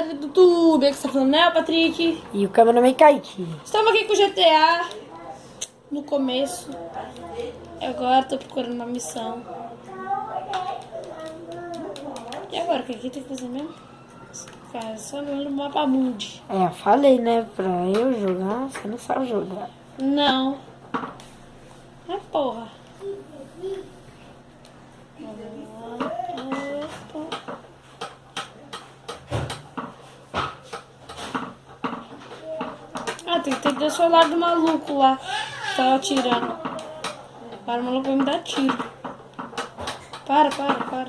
galera do YouTube, aqui está falando, né, Patrick? E o cameraman Kaique. Estamos aqui com o GTA no começo. Agora estou procurando uma missão. E agora, o que aqui tem que fazer mesmo? Cara, só no mapa mundi. É, eu falei, né, pra eu jogar, você não sabe jogar. Não. É porra. Ah, tem que ter deixar o lado do maluco lá. Tava atirando. Para, o maluco vai me dar tiro. Para. Tá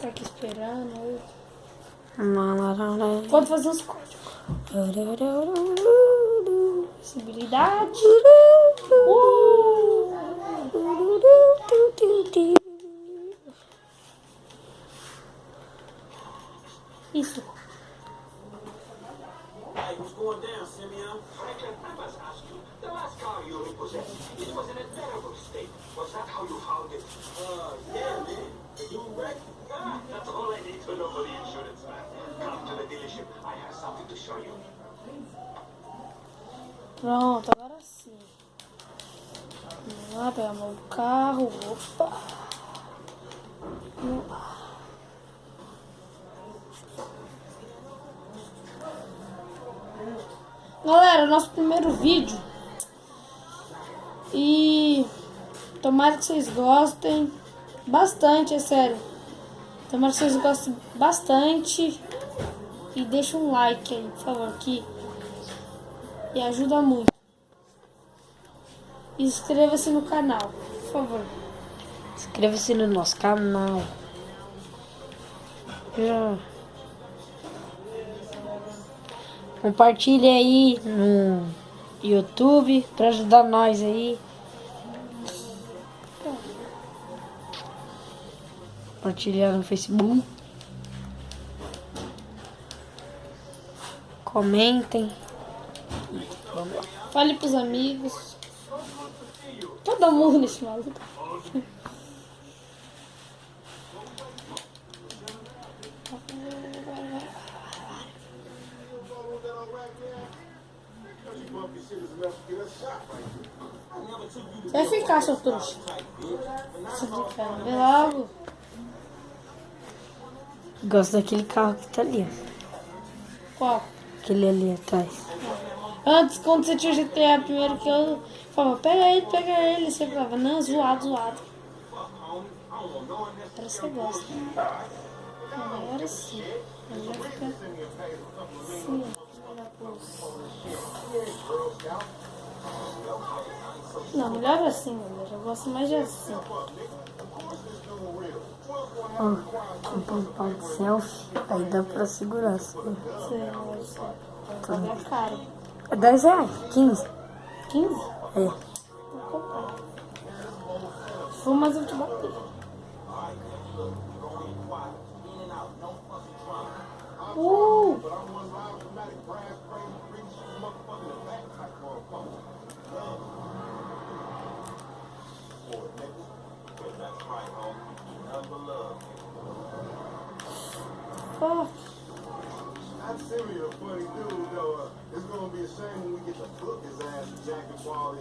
aqui esperando. Pode fazer os códigos. Possibilidade. Isso. Hey, what's going down, Simeon? Franklin, I must ask you, the last car you repossessed, it was in a terrible state. Was that how you found it? Yeah, man. You wrecked? That's all I need to know for the insurance, man. Come to the dealership. I have something to show you. Pronto, agora sim. Vamos lá, pegar meu carro. Opa. Galera, nosso primeiro vídeo. E tomara que vocês gostem bastante, é sério. Tomara que vocês gostem bastante. E deixa um like aí, por favor, que e ajuda muito. E inscreva-se no canal, por favor. Inscreva-se no nosso canal. Compartilhe aí no YouTube pra ajudar nós aí. Compartilhar no Facebook. Comentem. Fale pros amigos. Todo mundo nesse maluco. Você vai ficar, seu trouxa. Você fica, vê logo. Gosto daquele carro que tá ali. Qual? Aquele ali atrás. Antes, quando você tinha o GTA primeiro, que eu falava, pega ele. Você falava, não, zoado. Agora você gosta. Agora sim. Agora fica assim. Não, melhor assim, galera. Eu gosto mais de assim. Comprei um pau de selfie. Aí dá pra segurar assim. É caro. É 10 reais, 15. 15? É. Vou comprar. Se for mais eu te bater.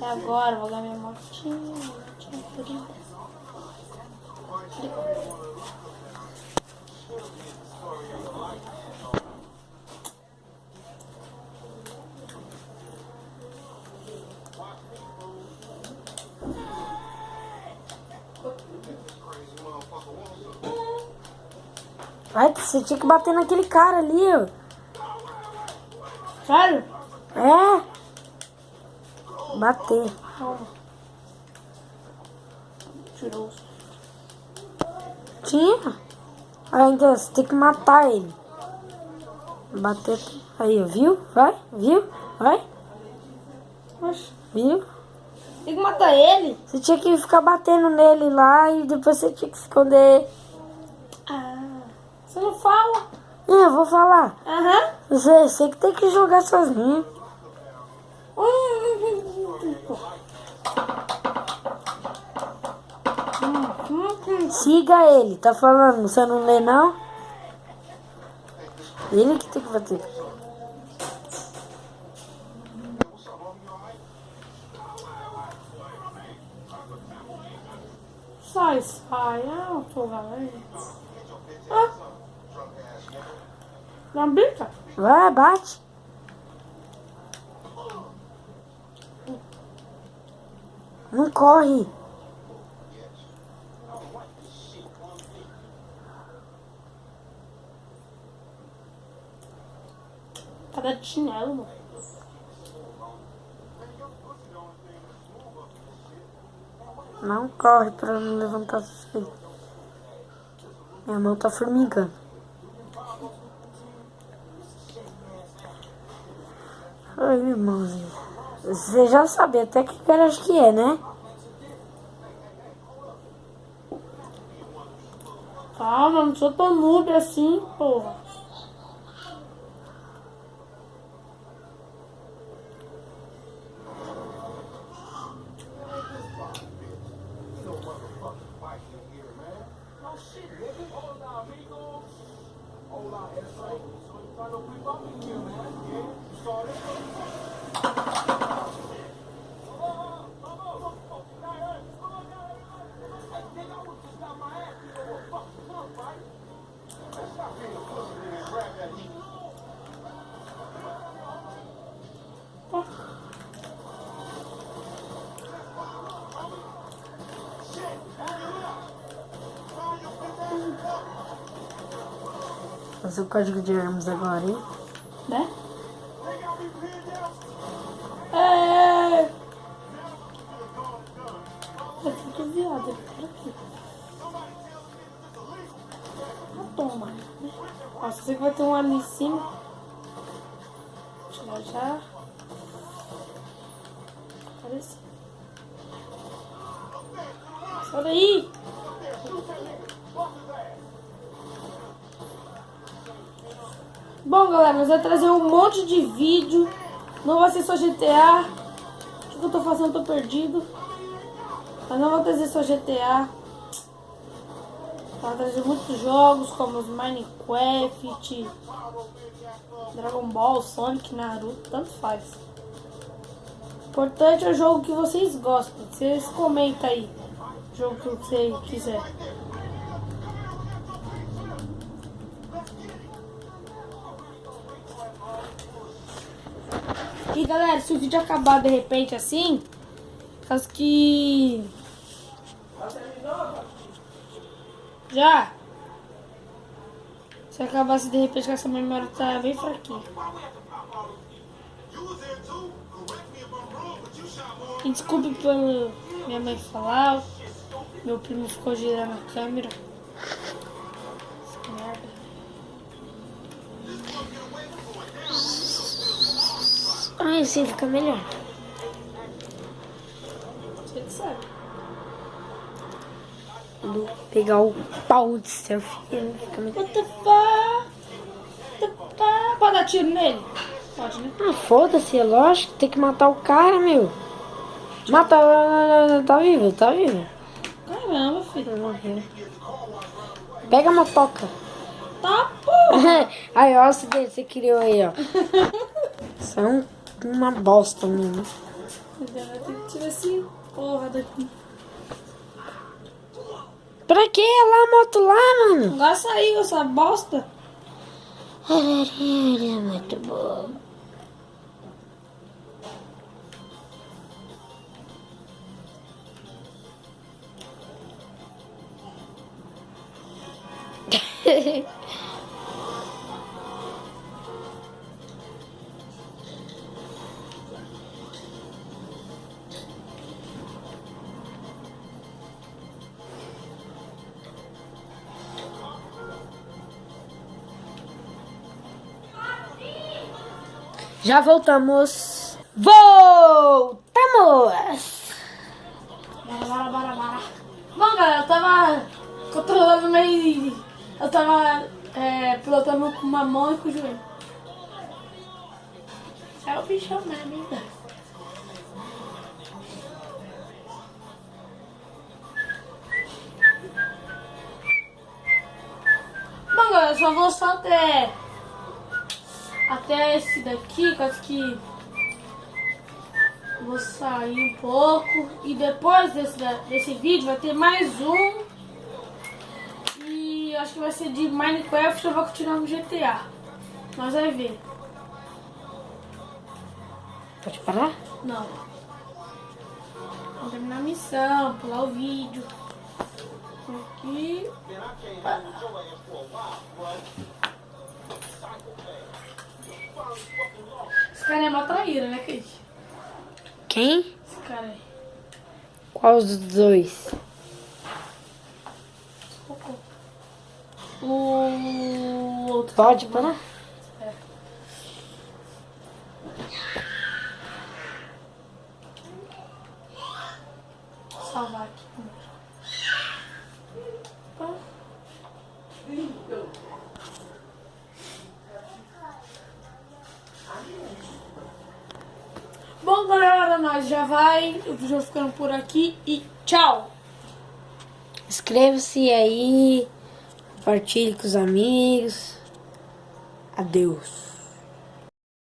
É agora, vou dar minha motinha frita. Ai, você tinha que bater naquele cara ali, ó. Sério? É. Bater. Tirou. Tinha. Aí, então, você tem que matar ele. Bater. Aí, ó, viu? Vai, viu? Vai. Oxe, Viu? tem que matar ele? Você tinha que ficar batendo nele lá e depois você tinha que esconder. Ah, você não fala? Eu vou falar. Aham. Você que tem que jogar sozinho. Hum. Siga ele, tá falando, você não lê não? Ele que tem que bater. Sai. Ah, porra, velho. Ah. Não brinca? Vai, bate. Não corre. Cada de chinelo, mano. Não corre pra não levantar suspeito. Minha mão tá formigando. Ai, irmãozinho. Você já sabe até que garagem que é, né? Calma, não sou tão noob assim, porra. Fazer o código de armas agora, hein? Né? É. Eu fico viado, cara aqui. Ah, toma. Nossa, você que vai ter um ali em cima. Tirar já. Apareceu. Sai daí! Bom, galera, nós vamos trazer um monte de vídeo. Não vai ser só GTA. O que eu tô fazendo? Tô perdido. Mas não vou trazer só GTA. Vai trazer muitos jogos como os Minecraft, Dragon Ball, Sonic, Naruto, tanto faz. O importante é o jogo que vocês gostam. Vocês comentam aí o jogo que você quiser. E galera, se o vídeo acabar de repente assim, caso que... Já! Se acabasse de repente que essa memória tá bem fraquinha. E desculpe pelo minha mãe falar, meu primo ficou girando a câmera. Essa merda. Ah, assim fica melhor. Você que sabe. Vou pegar o pau de seu filho. Fica melhor. What the fuck? Pode dar tiro nele? Pode, né? Ah, foda-se, é lógico. Tem que matar o cara, meu. Mata. Tá vivo, tá vivo. Caramba, filho. Morreu. Pega a motoca. Tá, porra. Aí, ó, o acidente que você criou aí, ó. Isso é uma bosta mesmo. Tem que tirar esse porra daqui. Pra que lá a moto lá, mano? Agora saiu essa bosta. Muito boa. Já voltamos. Voltamos! Bora. Bom, galera, eu tava controlando meio... Eu tava pilotando com uma mão e com o joelho. É o bichão mesmo, hein? Bom, galera, só vou só até até esse daqui, quase que vou sair um pouco. E depois desse vídeo vai ter mais um. E acho que vai ser de Minecraft, eu vou continuar no GTA. Nós vai ver. Pode parar? Não. Vamos terminar a missão, pular o vídeo. Aqui. Esse cara é uma traíra, né, Kate? Quem? Esse cara aí. Qual dos dois? O outro. Pode parar? É. Salvar aqui primeiro. Bom, galera, nós já vai. O vídeo vai ficando por aqui e tchau! Inscreva-se aí, compartilhe com os amigos. Adeus.